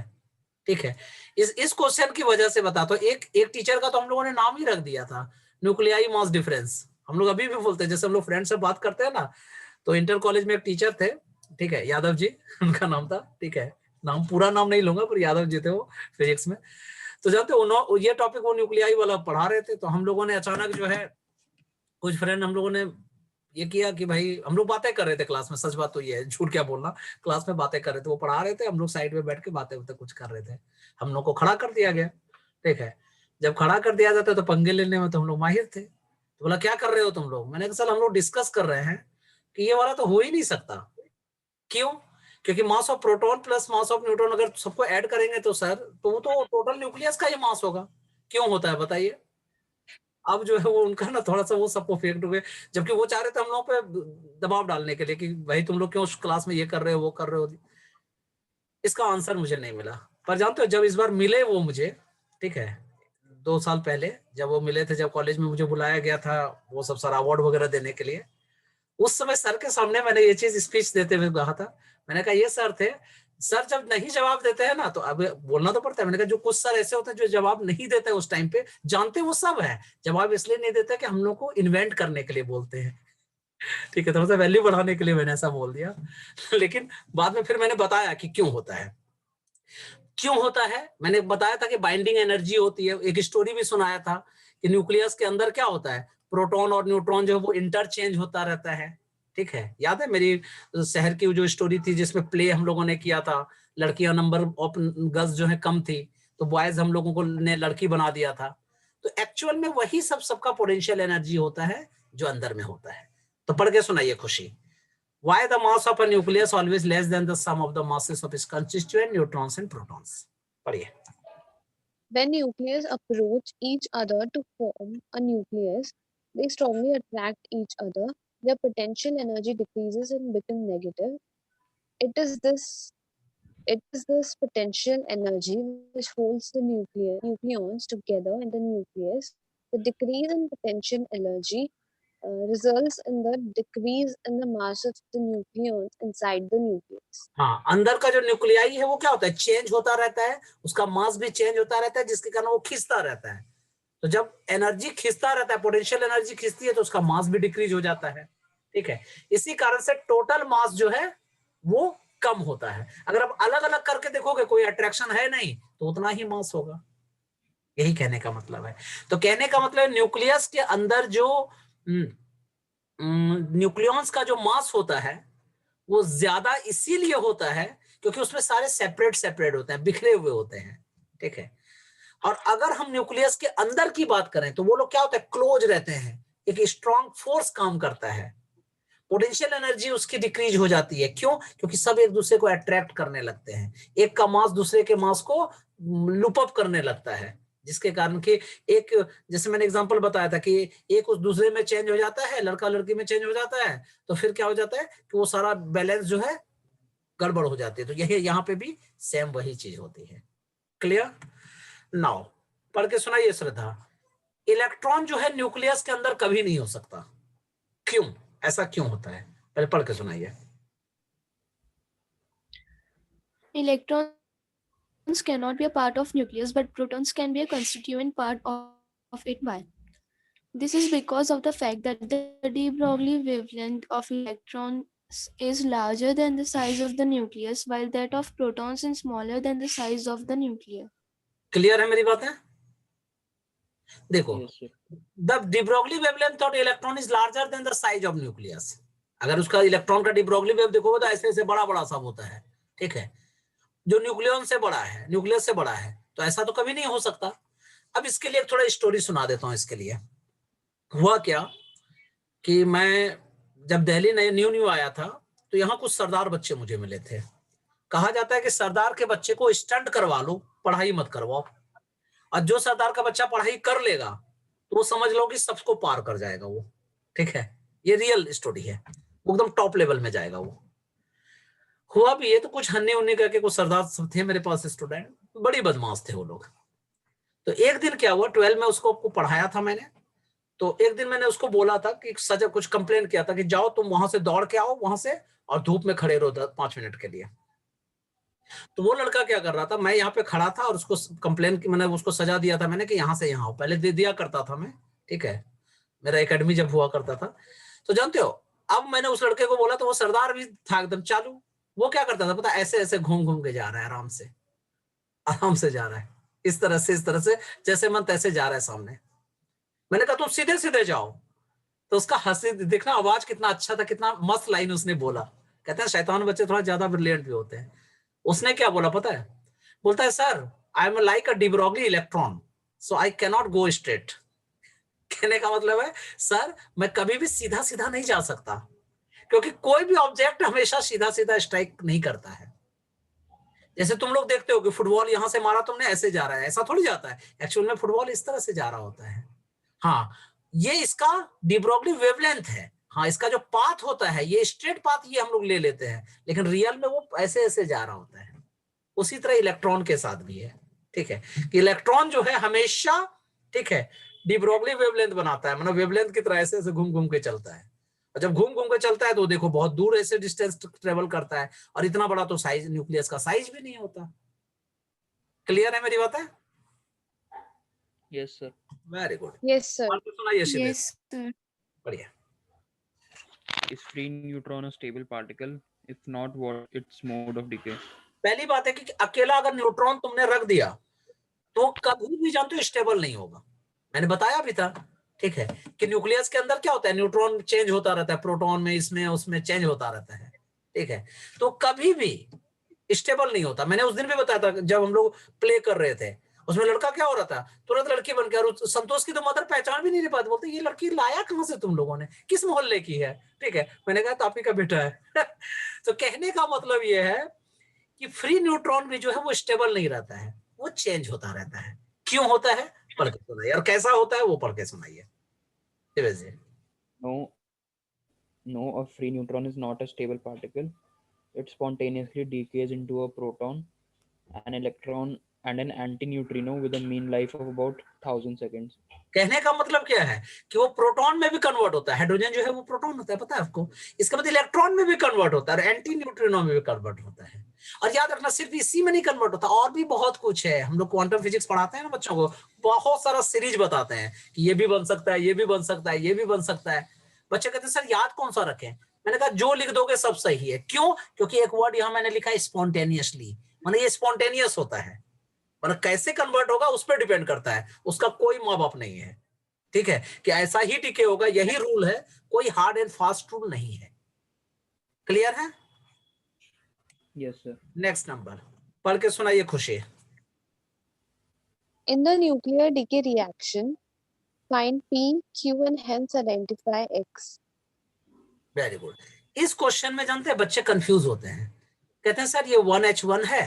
ठीक है। इस क्वेश्चन की वजह से बताता हूं। एक टीचर का तो हम लोगों ने नाम ही रख दिया था, न्यूक्लियाई मास डिफरेंस। हम लोग अभी भी बोलते हैं, जैसे हम लोग फ्रेंड से बात करते हैं ना, तो इंटर कॉलेज में एक टीचर थे, ठीक है, यादव जी उनका नाम था, ठीक है, नाम पूरा नाम नहीं लूंगा पर यादव जी थे वो फिजिक्स में। तो जानते हो ये टॉपिक वो न्यूक्लियाई वाला पढ़ा रहे थे, तो हम लोगों ने अचानक जो है कुछ फ्रेंड हम लोगों ने ये किया कि भाई हम लोग बातें कर रहे थे क्लास में, सच बात तो ये है, झूठ क्या बोलना, क्लास में बातें कर रहे थे, वो पढ़ा रहे थे, हम लोग साइड में बैठ के बातें कुछ कर रहे थे, हम लोग को खड़ा कर दिया गया, ठीक है। जब खड़ा कर दिया जाता है तो पंगे लेने में तो हम लोग माहिर थे। तो बोला क्या कर रहे हो तुम लोग? मैंने कहा सर हम लोग डिस्कस कर रहे हैं कि ये वाला तो हो ही नहीं सकता। क्यों? क्योंकि मास of proton plus mass of neutron अगर सबको ऐड करेंगे तो सर तो वो तो टोटल न्यूक्लियस का ही मास होगा। क्यों होता है बताइए? अब जो है वो उनका ना थोड़ा सा वो सबको फेक्ट हुए, जबकि वो चाह रहे थे हम लोग पे दबाव डालने के लिए कि भाई तुम लोग क्यों उस क्लास में ये कर रहे हो वो कर रहे हो। इसका आंसर मुझे नहीं मिला, पर जानते हो जब इस बार मिले वो मुझे, ठीक है, 2 साल पहले जब वो मिले थे, जब कॉलेज में मुझे बुलाया गया था वो सब सारा अवार्ड वगैरह देने के लिए, उस समय सर के सामने मैंने ये चीज स्पीच देते हुए कहा था, मैंने कहा ये सर थे, सर जब नहीं जवाब देते हैं ना तो अब बोलना तो पड़ता है। मैंने कहा जो कुछ सर ऐसे होते हैं जो जवाब नहीं देते उस टाइम पे, जानते वो सब है, जवाब इसलिए नहीं देते कि हम लोग को इन्वेंट करने के लिए बोलते हैं, ठीक है, थोड़ा सा वैल्यू बढ़ाने के लिए मैंने ऐसा बोल दिया। लेकिन बाद में फिर मैंने बताया कि क्यों होता है। क्यों होता है मैंने बताया था कि बाइंडिंग एनर्जी होती है। एक स्टोरी भी सुनाया था कि न्यूक्लियस के अंदर क्या होता है, प्रोटॉन और न्यूट्रॉन जो है वो इंटरचेंज होता रहता है, ठीक है। याद है मेरी शहर की जो स्टोरी थी जिसमें प्ले हम लोगों ने किया था, लड़कियां नंबर ऑफ गर्ल्स जो है कम थी तो बॉयज हम लोगों को ने लड़की बना दिया था। तो एक्चुअल में वही सब सबका पोटेंशियल एनर्जी होता है जो अंदर में होता है। तो पढ़ के सुनाइए खुशी। Why the mass of a nucleus always less than the sum of the masses of its constituent neutrons and protons? पढ़िए। When nucleus approach each other to form a nucleus, they strongly attract each other. Their potential energy decreases and become negative. It is this potential energy which holds the nucleons together in the nucleus. The decrease in potential energy results in the decrease in the mass of the nucleons inside the nucleus. हाँ, अंदर का जो nuclei है वो क्या होता है, change होता रहता है, उसका मास भी चेंज होता रहता है, जिसके कारण वो खिंचता रहता है। तो जब एनर्जी खिंचता रहता है, पोटेंशियल एनर्जी खिंचती है तो उसका मास भी डिक्रीज हो जाता है, ठीक है। इसी कारण से टोटल मास जो है वो कम होता है। अगर आप अलग अलग करके देखोगे कोई अट्रैक्शन है नहीं तो उतना ही मास होगा, यही कहने का मतलब है। तो कहने का मतलब न्यूक्लियस के अंदर जो न्यूक्लियॉन्स का जो मास होता है वो ज्यादा इसीलिए होता है क्योंकि उसमें सारे सेपरेट सेपरेट होते हैं, बिखरे हुए होते हैं, ठीक है। और अगर हम न्यूक्लियस के अंदर की बात करें तो वो लोग क्या होता है, क्लोज रहते हैं, एक स्ट्रॉन्ग फोर्स काम करता है, पोटेंशियल एनर्जी उसकी डिक्रीज हो जाती है। क्यों? क्योंकि सब एक दूसरे को अट्रैक्ट करने लगते हैं, एक का मास दूसरे के मास को लुप अप करने लगता है, जिसके कारण कि एक, जैसे मैंने एग्जांपल बताया था कि एक उस दूसरे में चेंज हो जाता है, लड़का लड़की में चेंज हो जाता है, तो फिर क्या हो जाता है कि वो सारा बैलेंस जो है गड़बड़ हो जाती है। तो यही यहाँ पे भी सेम वही चीज होती है। क्लियर? नाउ पढ़ के सुनाइए श्रद्धा। इलेक्ट्रॉन जो है न्यूक्लियस के अंदर कभी नहीं हो सकता, क्यों? ऐसा क्यों होता है, पहले पढ़ के सुनाइए। Electrons cannot be a part of nucleus, but protons can be a constituent part of it. Why? This is because of the fact that the de Broglie wavelength of electrons is larger than the size of the nucleus, while that of protons is smaller than the size of the nucleus. Clear है मेरी बातें? देखो, Yes, sir. The de Broglie wavelength of electron is larger than the size of nucleus. अगर उसका electron का de Broglie wave देखोगे तो ऐसे ऐसे बड़ा बड़ा सब होता है, ठीक है, जो न्यूक्लियन से बड़ा है, न्यूक्लियस से बड़ा है, तो ऐसा तो कभी नहीं हो सकता। अब इसके लिए थोड़ा स्टोरी सुना देता हूं। इसके लिए हुआ क्या कि मैं जब दिल्ली न्यू न्यू आया था तो यहाँ कुछ सरदार बच्चे मुझे मिले थे। कहा जाता है कि सरदार के बच्चे को स्टंट करवा लो, पढ़ाई मत करवाओ, और जो सरदार का बच्चा पढ़ाई कर लेगा तो वो समझ लो कि सबको पार कर जाएगा वो, ठीक है। ये रियल स्टोरी है, वो एकदम टॉप लेवल में जाएगा वो। हुआ भी ये, तो कुछ हन्ने उन्ने करके कुछ सरदार सब थे मेरे पास स्टूडेंट, बड़ी बदमाश थे वो लोग। तो एक दिन क्या हुआ, 12 में उसको पढ़ाया था मैंने, तो एक दिन मैंने उसको बोला था कि सजा कुछ कंप्लेन किया था कि जाओ तुम वहां से दौड़ के आओ वहां से, और धूप में खड़े रहो 5 मिनट के लिए। तो वो लड़का क्या कर रहा था, मैं यहाँ पे खड़ा था और उसको कंप्लेन की, मैंने उसको सजा दिया था मैंने कि यहाँ से यहाँ, पहले दे दिया करता था मैं, ठीक है, मेरा एकेडमी जब हुआ करता था। तो जानते हो, अब मैंने उस लड़के को बोला तो वो सरदार भी था एकदम चालू। वो क्या करता था पता, ऐसे ऐसे घूम घूम के जा रहा है, आराम से जा रहा है, इस तरह से जैसे मन तैसे जा रहा है सामने। मैंने कहा तुम सीधे सीधे जाओ। तो उसका हंसी देखना, आवाज कितना अच्छा था, कितना मस्त लाइन उसने बोला। कहते हैं शैतान बच्चे थोड़ा ज्यादा ब्रिलियंट भी होते हैं। उसने क्या बोला पता है, बोलता है sir I am like a de Broglie electron so I can not go straight. कहने का मतलब है सर मैं कभी भी सीधा सीधा नहीं जा सकता, क्योंकि कोई भी ऑब्जेक्ट हमेशा सीधा सीधा स्ट्राइक नहीं करता है। जैसे तुम लोग देखते हो कि फुटबॉल यहां से मारा तुमने, ऐसे जा रहा है, ऐसा थोड़ी जाता है। एक्चुअल में फुटबॉल इस तरह से जा रहा होता है। हाँ, ये इसका de Broglie वेवलेंथ है। हाँ, इसका जो पाथ होता है ये स्ट्रेट पाथ ये हम लोग ले लेते हैं, लेकिन रियल में वो ऐसे ऐसे जा रहा होता है। उसी तरह इलेक्ट्रॉन के साथ भी है, ठीक है, कि इलेक्ट्रॉन जो है हमेशा, ठीक है, de Broglie वेवलेंथ बनाता है, मतलब वेवलेंथ की तरह ऐसे ऐसे घूम घूम के चलता है। और जब घूम घूम के चलता है तो देखो बहुत दूर ऐसे डिस्टेंस ट्रेवल करता है, और इतना बड़ा तो साइज न्यूक्लियस का साइज भी नहीं होता। क्लियर है मेरी बात है? Yes, sir. Very good. Yes, sir. सुनाइए शिवेश। Yes, sir. बढ़िया। Is free neutron a stable particle? If not, what its mode of decay? पहली बात है कि अकेला अगर न्यूट्रॉन तुमने रख दिया तो कभी भी जानते हो स्टेबल नहीं होगा। मैंने बताया भी था, ठीक है, कि न्यूक्लियस के अंदर क्या होता है, न्यूट्रॉन चेंज होता रहता है, प्रोटॉन में इसमें उसमें चेंज होता रहता है, ठीक है, तो कभी भी स्टेबल नहीं होता। मैंने उस दिन भी बताया था जब हम लोग प्ले कर रहे थे, उसमें लड़का क्या हो रहा था, तुरंत लड़की बन गया, और संतोष की तो मदर पहचान भी नहीं पाती, बोलते ये लड़की लाया कहां से तुम लोगों ने, किस मोहल्ले की है, ठीक है। मैंने कहा तापी का बेटा है। तो कहने का मतलब ये है कि फ्री न्यूट्रॉन भी जो है वो स्टेबल नहीं रहता है, वो चेंज होता रहता है। क्यों होता है पढ़ के सुनाइए, और कैसा होता है वो पढ़ के सुनाइए। No, a free neutron is not a stable particle. It spontaneously decays into a proton, an electron, and an antineutrino with a mean life of about 1000 seconds. कहने का मतलब क्या है कि वो प्रोटॉन में भी कन्वर्ट होता है, हाइड्रोजन जो है वो प्रोटॉन होता है, पता है आपको, इसका मतलब इलेक्ट्रॉन में भी कन्वर्ट होता है, और एंटी न्यूट्रिनो में भी कन्वर्ट होता है। और याद रखना सिर्फ इसी में नहीं कन्वर्ट होता, और भी बहुत कुछ है। हम लोग क्वांटम फिजिक्स पढ़ाते हैं ना बच्चों को, बहुत सारा सीरीज बताते हैं कि ये भी बन सकता है, ये भी बन सकता है, ये भी बन सकता है। बच्चे कहते हैं सर याद कौन सा रखें, मैंने कहा जो लिख दोगे सब सही है। क्यों? क्योंकि एक वर्ड यहाँ मैंने लिखा है स्पॉन्टेनियसली, माने ये स्पॉन्टेनियस होता है, मतलब कैसे कन्वर्ट होगा उस पर डिपेंड करता है, उसका कोई माँ बाप नहीं है, ठीक है, कि ऐसा ही टिके होगा, यही रूल है, कोई हार्ड एंड फास्ट रूल नहीं है। क्लियर है? Yes, sir. नेक्स्ट नंबर पढ़ के सुनाइए खुशी। In the nuclear decay reaction, find P, Q and hence identify X. Very good. इस क्वेश्चन में जानते हैं बच्चे कंफ्यूज होते हैं, कहते हैं सर ये 1H1 है,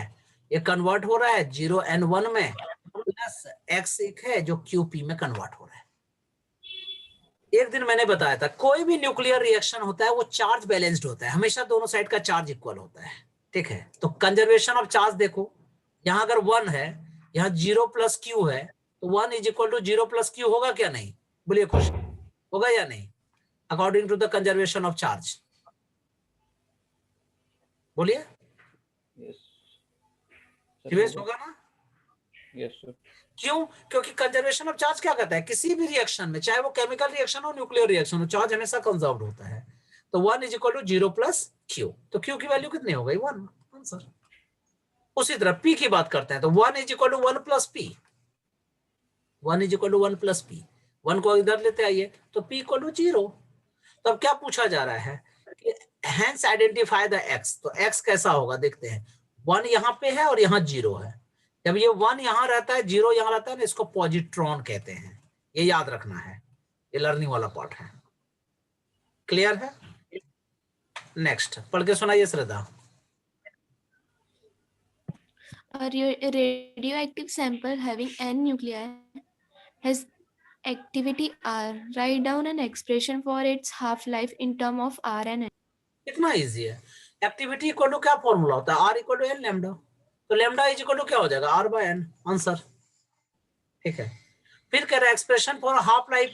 ये कन्वर्ट हो रहा है 0N1 में, प्लस X एक है जो QP में कन्वर्ट हो रहा है। एक दिन मैंने बताया था कोई भी न्यूक्लियर रिएक्शन होता है वो चार्ज बैलेंस्ड होता है, हमेशा दोनों साइड का चार्ज इक्वल होता है, ठीक है। तो कंजर्वेशन ऑफ चार्ज देखो, यहाँ अगर 1 है, यहाँ 0 प्लस Q है, तो 1 is equal to 0 plus Q होगा क्या? नहीं, बोलिए खुश, होगा या नहीं? According to the conservation of charge, बोलिए। Yes. शिवेश होगा ना? Yes, sir. क्यों? क्योंकि कंजर्वेशन ऑफ चार्ज क्या कहता है, किसी भी रिएक्शन में, चाहे वो केमिकल रिएक्शन हो न्यूक्लियर रिएक्शन हो, चार्ज हमेशा कंजर्व्ड होता है। तो 1 is equal to 0 plus Q, तो Q की वैल्यू कितनी हो गई? 1 आंसर। उसी तरह P की बात करते हैं तो 1 is equal to 1 plus P, 1 is equal to 1 plus P, 1 को इधर लेते आइए तो P इक्वल टू 0। तो अब क्या पूछा जा रहा है कि हेंस आइडेंटिफाई द X, तो X कैसा होगा देखते हैं। 1 यहाँ पे है और यहाँ 0 है, जब ये 1 यहाँ रहता है 0 यहाँ रहता है ना, इसको पॉजिट्रॉन कहते हैं, ये याद रखना है, ये लर्निंग वाला पार्ट है। क्लियर है? नेक्स्ट पढ़ के सुनाइए श्रद्धा। A radioactive sample having n nuclei has activity R. Write down an expression for its half-life in term of R and n. इतना इजी है। एक्टिविटी इक्वल टू क्या फॉर्मूला होता है? R equal to n lambda, तो lambda is equal to क्या हो जाएगा? R bye n, answer, ठीक है। फिर कह रहा है expression for half life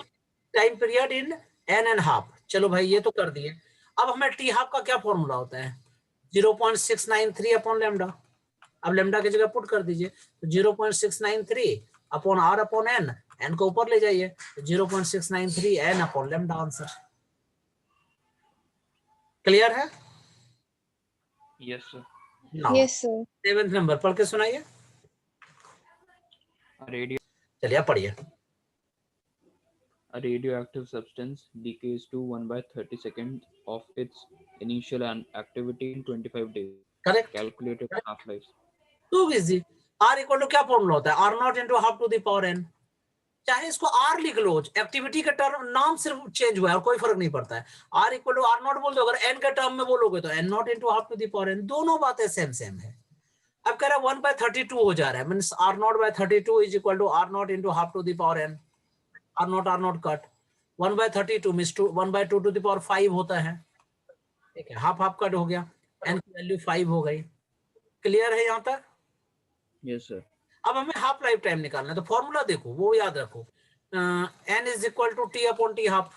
time period in n and half, चलो भाई ये तो कर दिए। अब हमें टी हाफ का क्या फॉर्मूला होता है? 0.693 अपॉन लैम्डा। अब लैम्डा की जगह पुट कर दीजिए, तो 0.693 upon R upon n, n को ऊपर ले जाइए, तो 0.693 n upon lambda, answer. Clear है? Yes, sir. Now, Yes, sir. 7th number पढ़ के सुनाइए। A radio चलिए आप पढ़िए। A radioactive substance decays to 1/32 of its initial activity in 25 days. Correct, Calculate its half-life. Too easy. R equal to क्या formula होता है? R naught into half to the power n, चाहे इसको R लिख लो, activity का term नाम सिर्फ change हुआ है और कोई फर्क नहीं पड़ता है। R equal to R naught बोल दो, अगर n के टर्म में बोलोगे तो n naught into half to the power n, दोनों बातें सेम सेम है। अब कह रहा है 1/32 हो जा रहा है, means R naught by 32 is equal to R naught into half to the power n, R naught cut, 1/32 means 1/2 to the power 5 होता है, ठीक है, हाफ हाफ कट हो गया, n की वैल्यू 5 हो गई। क्लियर है यहाँ तक? Yes, sir. अब हमें हाफ लाइफ टाइम निकालना है, तो फॉर्मूला देखो, वो याद रखो, n is equal to t upon t half,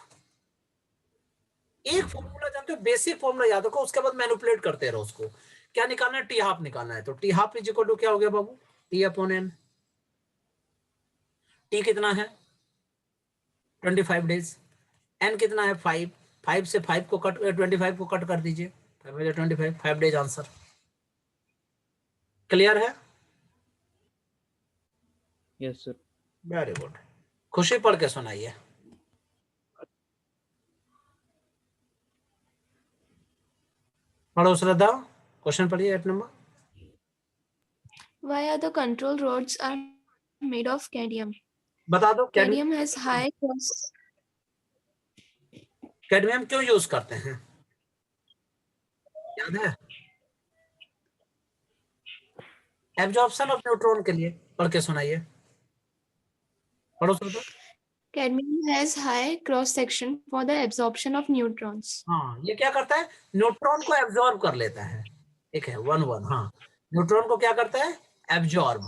एक फॉर्मूला जानते हो, बेसिक फॉर्मूला याद रखो, उसके बाद मैनिपुलेट करते रहो उसको। क्या निकालना है, टी हाफ निकालना है, तो t half is equal to क्या हो गया बाबू, टी अपॉन एन। टी कितना है 25 डेज, एन कितना है 5, 5 से 5 को कट 25 को कट कर दीजिए, 25 5 डेज आंसर। क्लियर है? Yes sir. Very good. खुशी पढ़ के सुनाइए। पढ़ो श्रद्धा, क्वेश्चन पढ़िए 8 number. Why are the control rods are made of cadmium? बता दो Cadmium has high cross. Cadmium क्यों यूज करते हैं, याद है? एब्जॉर्प्शन ऑफ न्यूट्रॉन के लिए। पढ़ के सुनाइए, पढ़ो श्रद्धा। Cadmium has high cross section for the absorption of neutrons. हाँ, ये क्या करता है, न्यूट्रॉन को एब्जॉर्ब कर लेता है। ठीक है, 1 1। हाँ, न्यूट्रॉन को क्या करता है, एब्जॉर्ब।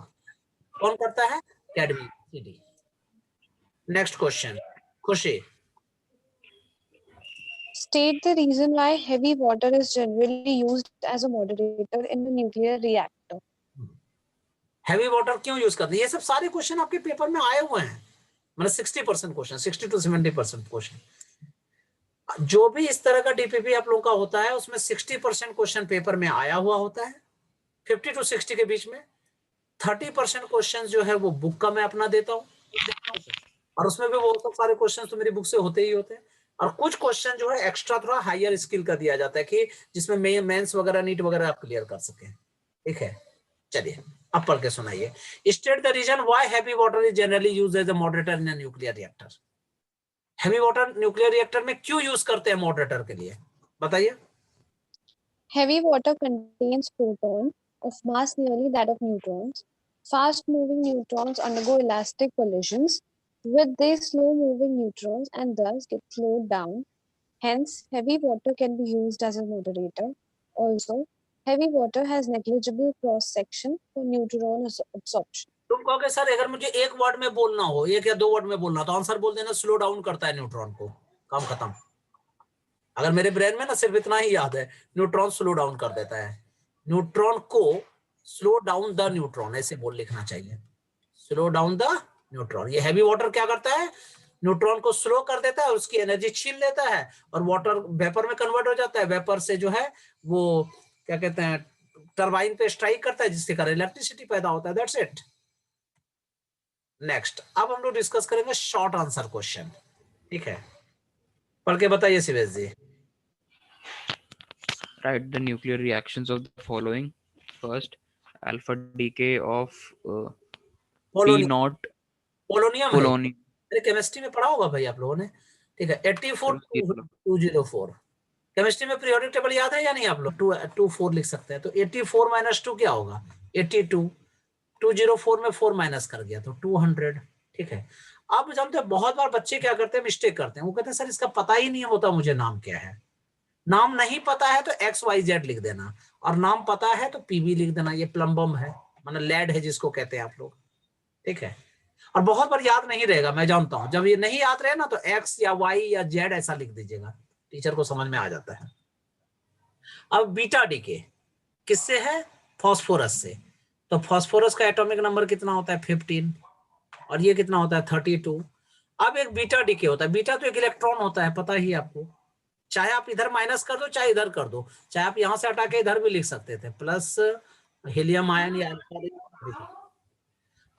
कौन करता है, कैडमियम, Cd। नेक्स्ट क्वेश्चन खुशी। State the reason why heavy water is generally used as a moderator in a nuclear reactor. Heavy water क्यों यूज करते हैं, ये सब सारे क्वेश्चन आपके पेपर में आए हुए हैं, मतलब 60% क्वेश्चन, 60 to 70% क्वेश्चन। जो भी इस तरह का डीपीपी आप लोगों का होता है उसमें 60% क्वेश्चन पेपर में आया हुआ होता है, 50 to 60 के बीच में। 30% क्वेश्चन जो है वो बुक का मैं अपना देता हूँ, और उसमें भी वो सब सारे क्वेश्चन तो मेरी बुक से होते ही होते हैं। और कुछ क्वेश्चन जो है एक्स्ट्रा थोड़ा हायर स्किल का दिया जाता है कि जिसमें मेंस वगैरह नीट वगैरह आप क्लियर कर सके। ठीक है, चलिए अब पढ़ के सुनाइए। State the reason why heavy water is generally used as a moderator in a nuclear reactor. Heavy water nuclear reactor में क्यों यूज करते हैं मॉडरेटर के लिए, बताइए। Heavy water contains proton of mass nearly that of neutrons. Fast-moving neutrons undergo elastic collisions with these slow-moving neutrons and thus get slowed down. Hence, heavy water can be used as a moderator. Also, heavy water has negligible cross-section for neutron absorption. तुम कहोगे sir अगर मुझे एक word में बोलना हो, एक या 2 वर्ड में बोलना, तो आंसर बोल देना स्लो डाउन करता है न्यूट्रॉन को, काम खत्म। अगर मेरे ब्रेन में ना सिर्फ इतना ही याद है, न्यूट्रॉन स्लो डाउन कर देता है, न्यूट्रॉन को स्लो डाउन द न्यूट्रॉन, ऐसे बोल लिखना चाहिए, स्लो डाउन द न्यूट्रॉन। ये हैवी वाटर क्या करता है, न्यूट्रॉन को स्लो कर देता है और उसकी एनर्जी छीन लेता है और वाटर वेपर में कन्वर्ट हो जाता है। वेपर से जो है वो क्या कहते हैं, टरबाइन पे स्ट्राइक करता है जिसके कारण इलेक्ट्रिसिटी पैदा होता है। That's it. नेक्स्ट, अब हम लोग डिस्कस करेंगे शॉर्ट आंसर क्वेश्चन। ठीक है, पढ़ के बताइए शिवेश जी। Write the nuclear reactions of the following. First, alpha decay of P naught polonium है, polonium. अरे केमिस्ट्री में पढ़ा होगा भाई आप लोगों ने। ठीक है, 84 केमिस्ट्री में पीरियोडिक टेबल याद है या नहीं आप लोग, 224 लिख सकते हैं, तो 84 - 2 क्या होगा, 82। 204 में 4 माइनस कर गया तो 200। ठीक है, आप जानते हैं बहुत बार बच्चे क्या करते हैं, मिस्टेक करते हैं, वो कहते हैं सर इसका पता ही नहीं होता मुझे नाम क्या है। नाम नहीं पता है तो XYZ लिख देना, और नाम पता है तो PB लिख देना। ये प्लम्बम है, मतलब लेड है जिसको कहते हैं आप लोग। ठीक है, और बहुत बार याद नहीं रहेगा, मैं जानता हूं, जब ये नहीं याद रहे ना तो X या Y या Z ऐसा लिख दीजिएगा, टीचर को समझ में आ जाता है। अब बीटा डीके किससे है, फास्फोरस से, तो फास्फोरस का एटॉमिक नंबर कितना होता है 15, और ये कितना होता है 32। अब एक बीटा डीके होता है, बीटा तो एक इलेक्ट्रॉन होता है, पता ही आपको, चाहे आप इधर माइनस कर दो चाहे इधर कर दो, चाहे आप यहां से हटा के इधर भी लिख सकते थे, प्लस हीलियम आयन या अल्फा।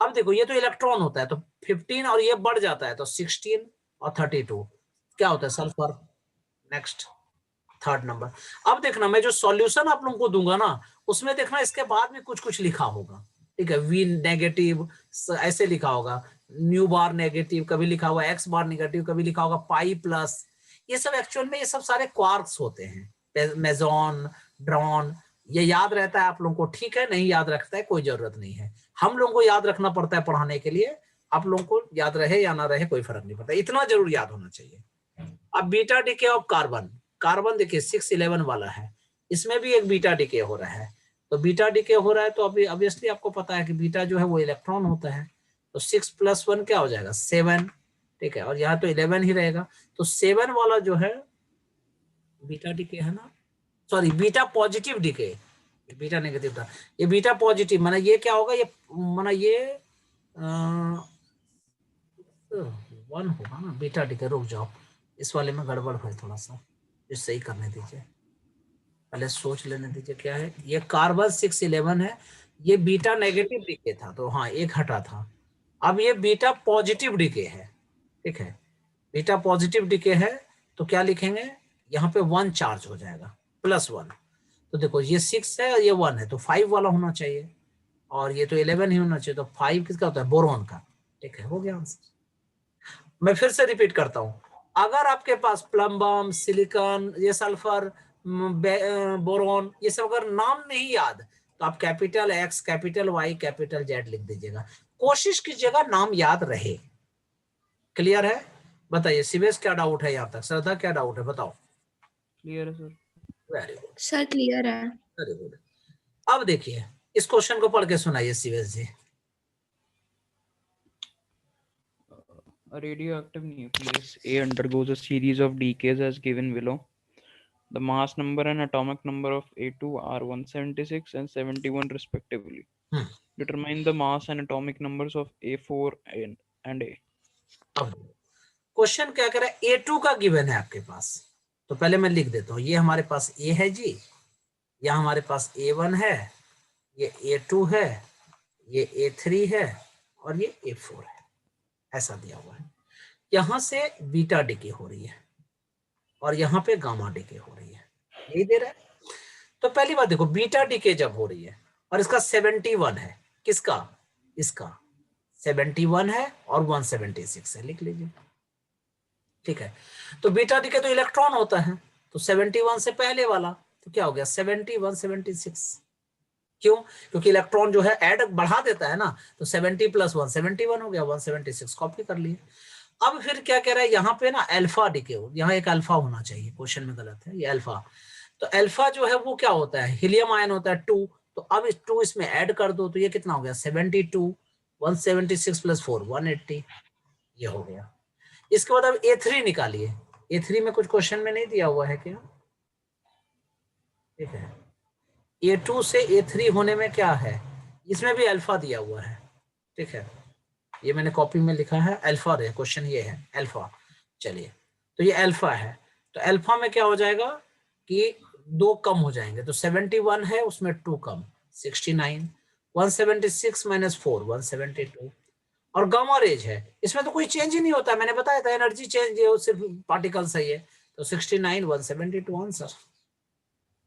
अब देखो ये तो इलेक्ट्रॉन होता है, तो 15 और ये बढ़ जाता है तो 16 और 32 क्या होता है, सल्फर। Next, third number. अब देखना मैं जो सॉल्यूशन आप लोगों को दूंगा ना, उसमें देखना इसके बाद में कुछ कुछ लिखा होगा। ठीक है, V नेगेटिव ऐसे लिखा होगा, न्यू बार नेगेटिव कभी लिखा हुआ, X बार नेगेटिव कभी लिखा होगा, पाई प्लस। ये सब एक्चुअल में ये सब सारे क्वार्क्स होते हैं, मेजॉन, ड्रॉन, ये याद रहता है आप लोगों को। ठीक है, नहीं याद रखता है कोई जरूरत नहीं है, हम लोगों को याद रखना पड़ता है पढ़ाने के लिए, आप लोगों को याद रहे या ना रहे कोई फर्क नहीं पड़ता, इतना जरूर याद होना चाहिए। अब beta decay of carbon, carbon देखिए 611 वाला है, इसमें भी एक बीटा डीके हो रहा है, तो बीटा डीके हो रहा है तो अभी ऑब्वियसली आपको पता है कि बीटा जो है वो इलेक्ट्रॉन होता है, तो 6 + 1 क्या हो जाएगा 7। ठीक है, और यहाँ तो 11 ही रहेगा, तो 7 वाला जो है बीटा डीके है ना, sorry beta positive decay, beta negative था, ये बीटा पॉजिटिव माना ये क्या होगा, ये माना ये 1 होगा ना बीटा डीके। रुक जाओ, इस वाले में गड़बड़ है थोड़ा सा, ये सही करने दीजिए, पहले सोच लेने दीजिए क्या है। ये कार्बन 611 है, ये बीटा नेगेटिव डीके था, तो हाँ एक हटा था। अब ये बीटा पॉजिटिव डीके है, ठीक है, बीटा पॉजिटिव डीके है, तो क्या लिखेंगे, यहाँ पे 1 चार्ज हो जाएगा, +1। तो देखो ये 6 है और ये 1 है, तो 5 वाला होना चाहिए, और ये तो 11 ही होना चाहिए, तो 5 किसका होता है, बोरोन का। ठीक है, हो गया आंसर। मैं फिर से रिपीट करता हूं, अगर आपके पास प्लम्बम, सिलिकॉन, ये सल्फर, बोरोन, ये सब अगर नाम नहीं याद, तो आप capital X, capital Y, capital Z लिख दीजिएगा, कोशिश कीजिएगा नाम याद रहे। क्लियर है? बताइए सीबीएस क्या डाउट है यहाँ तक, श्रद्धा क्या डाउट है बताओ। क्लियर है sir. Very good, sir clear है। Very good. अब देखिए इस क्वेश्चन को पढ़ के सुनाइए CBS ji. A radioactive nucleus A undergoes a series of decays as given below. The mass number and atomic number of A2 are 176 and 71 respectively. Determine the mass and atomic numbers of A4 and A. अब question क्या कह रहा है, A2 का given है आपके पास, तो पहले मैं लिख देता हूँ, ये हमारे पास A है जी, यहाँ हमारे पास A1 है, ये A2 है, ये A3 है, और ये A4 है, ऐसा दिया हुआ है। यहाँ से बीटा डिके हो रही है और यहाँ पे गामा डिके हो रही है, यही दे रहा है। तो पहली बात देखो, बीटा डिके जब हो रही है और इसका 71 है, किसका, इसका 71 है और 176 है, लिख लीजिए। ठीक है, तो बीटा डिके तो इलेक्ट्रॉन होता है, तो 71 से पहले वाला, तो क्या हो गया 70 176। क्यों? क्योंकि इलेक्ट्रॉन जो है ऐड बढ़ा देता है ना, तो 70 + 1 71 हो गया, 176 कॉपी कर लिए। अब फिर क्या कह रहा है यहाँ पे ना, अल्फा डिके हो, यहाँ एक अल्फा होना चाहिए, क्वेश्चन में गलत है, ये अल्फा। तो अल्फा जो है वो क्या होता है, हीलियम आयन होता है 2, तो अब 2 इसमें ऐड कर दो, तो ये कितना हो गया 72, 176 + 4 180, ये हो गया। इसके बाद अब A3 निकालिए, A3 में कुछ क्वेश्चन में नहीं दिया हुआ है क्या? ठीक है, A2 से A3 होने में क्या है, इसमें भी अल्फा दिया हुआ है। ठीक है, ये मैंने कॉपी में लिखा है अल्फा है, क्वेश्चन ये है अल्फा। चलिए, तो ये अल्फा है, तो अल्फा में क्या हो जाएगा कि 2 कम हो जाएंगे, तो 71 है उसमें 2 कम 69, 176 - 4 172, और गामा रेज है, इसमें तो कोई चेंज ही नहीं होता, मैंने बताया था एनर्जी चेंज है, सिर्फ पार्टिकल सही है, तो 69 172 आंसर।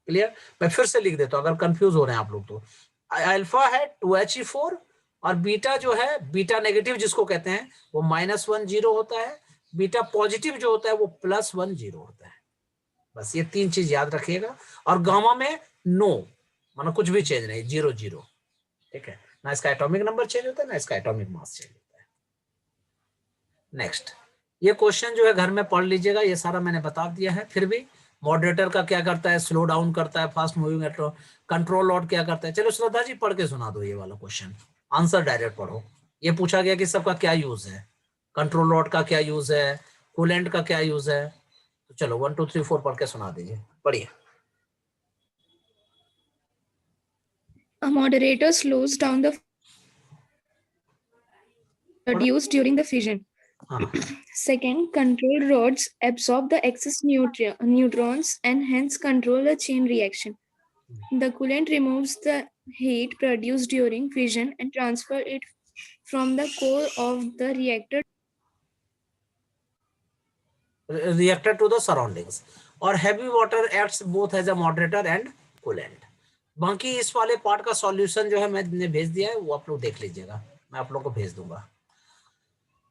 क्लियर? मैं फिर से लिख देता हूं अगर कंफ्यूज हो रहे हैं आप लोग तो, अल्फा है 2He4, और बीटा जो है, बीटा नेगेटिव जिसको कहते हैं, वो -10 होता है, बीटा पॉजिटिव जो होता है वो +10 होता है। बस ये 3 चीज याद रखिएगा, और गामा में नो, मानो कुछ भी चेंज नहीं, 0 0। ठीक है, ना इसका एटॉमिक नंबर चेंज होता है, ना इसका एटॉमिक मास चेंज होता है। नेक्स्ट, ये क्वेश्चन जो है घर में पढ़ लीजिएगा, ये सारा मैंने बता दिया है। फिर भी मॉडरेटर का क्या करता है, स्लो डाउन करता है, फास्ट मूविंग कंट्रोल लॉट क्या करता है। चलो श्रद्धा जी पढ़ के सुना दो ये वाला क्वेश्चन, आंसर डायरेक्ट पढ़ो। ये पूछा गया कि सबका क्या यूज है, कंट्रोल लॉट का क्या यूज है, कूलेंट का क्या यूज है, तो चलो 1 2 3 4 पढ़ के सुना दीजिए, पढ़िए। A moderator slows down the produced during the fission. हाँ, Second, control rods absorb the excess neutrons and hence control the chain reaction. The coolant removes the heat produced during fission and transfer it from the core of the reactor to the surroundings, और heavy water acts both as a moderator and coolant। बाकी इस वाले part का solution जो है मैंने भेज दिया है, वो आप लोग देख लीजिएगा, मैं आप लोग को भेज दूंगा।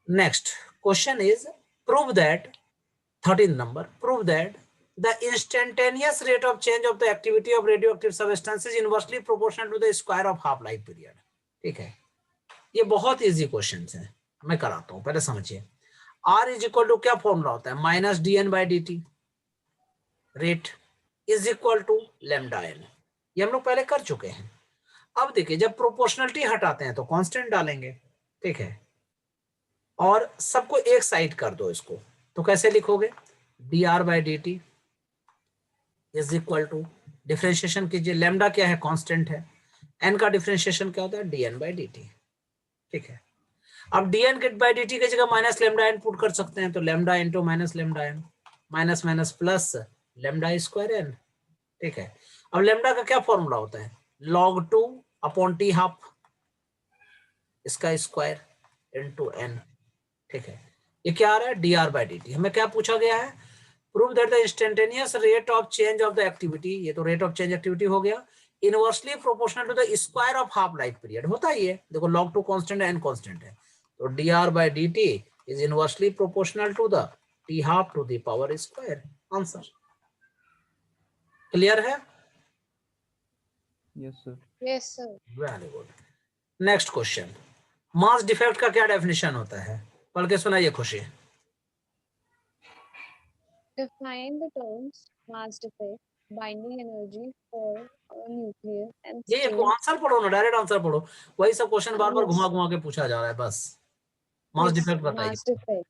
Next question is, prove that 13 number, prove that the instantaneous rate of change of the activity of radioactive substance is inversely proportional to the square of half life period। ठीक है, ये बहुत इजी क्वेश्चन है, मैं कराता हूं, पहले समझिए। R = क्या फॉर्मूला होता है, -dN/dt, rate is equal to λN, ये हम लोग पहले कर चुके हैं। अब देखिए, जब प्रोपोर्शनलिटी हटाते हैं तो कांस्टेंट डालेंगे, ठीक है, और सबको एक साइड कर दो इसको, तो कैसे लिखोगे, dR/dt is equal to, differentiation कीजिए, लैम्डा क्या है, कांस्टेंट है, n का डिफरेंशिएशन क्या होता है, dn बाई dt। ठीक है, अब dn गेट बाई dt की जगह माइनस लैम्डा n पुट कर सकते हैं, तो lambda into minus lambda n, minus minus plus lambda square n। ठीक है, अब लैम्डा का क्या फॉर्मूला होता है, log 2 अपॉन t हाफ, इसका स्क्वायर इनटू n। ठीक है, ये क्या आ रहा है, dr बाई dt। हमें क्या पूछा गया है, prove that the instantaneous rate of change of the activity, ये तो रेट ऑफ चेंज एक्टिविटी हो गया, inversely proportional to the square of half life period, होता ही है, देखो log 2 कांस्टेंट है, n कांस्टेंट है, तो dr by dt is inversely proportional to the t half to the power square. Answer clear है? Yes, sir. Yes, sir. Very good. Next question, mass defect का क्या डेफिनेशन होता है, पढ़ के सुनाइए खुशी। Define the terms mass defect, binding energy for a nucleus, and ये state. आंसर पढ़ो ना, डायरेक्ट आंसर पढ़ो, वही सब क्वेश्चन बार बार Yes. घुमा घुमा के पूछा जा रहा है बस। मास Yes, डिफेक्ट mass बताइए। defect.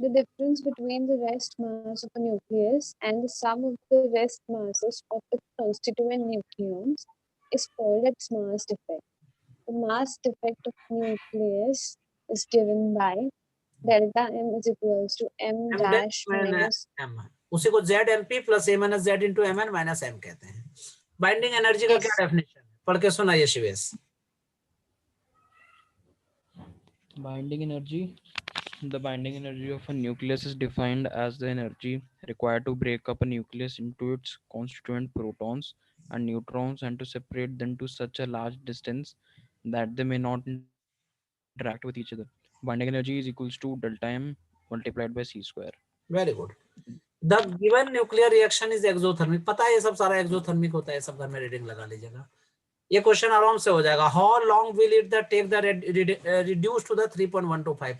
The difference between the rest mass of a nucleus and the sum of the rest masses of the constituent nucleons is called its mass defect. The mass defect of nucleus is given by delta m is equals to m dash minus. m, उसी को z mp plus a minus z into mn minus m कहते हैं। Binding energy का Yes. क्या definition है, पढ़ के सुनाइए Shivesh. Binding energy. The binding energy of a nucleus is defined as the energy required to break up a nucleus into its constituent protons and neutrons and to separate them to such a large distance that they may not interact with each other. Binding energy is equals to delta m multiplied by c square. Very good. The given nuclear reaction is exothermic, पता है ये सब सारा exothermic होता है, सब घर में रीडिंग लगा लीजिएगा, ये क्वेश्चन आराम से हो जाएगा। How long will it the take the reduce to the 3.125,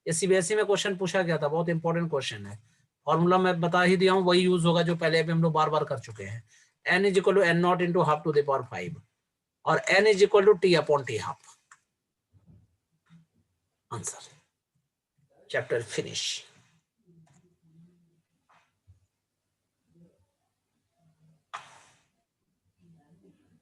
ये सीबीएसई में क्वेश्चन पूछा गया था, बहुत इंपॉर्टेंट क्वेश्चन है। फॉर्मूला मैं बता ही दिया हूँ, वही यूज होगा जो पहले भी हम लोग बार बार कर चुके हैं, n is equal to n naught into half to the power 5 और n is equal to t upon t half. Answer, chapter finish.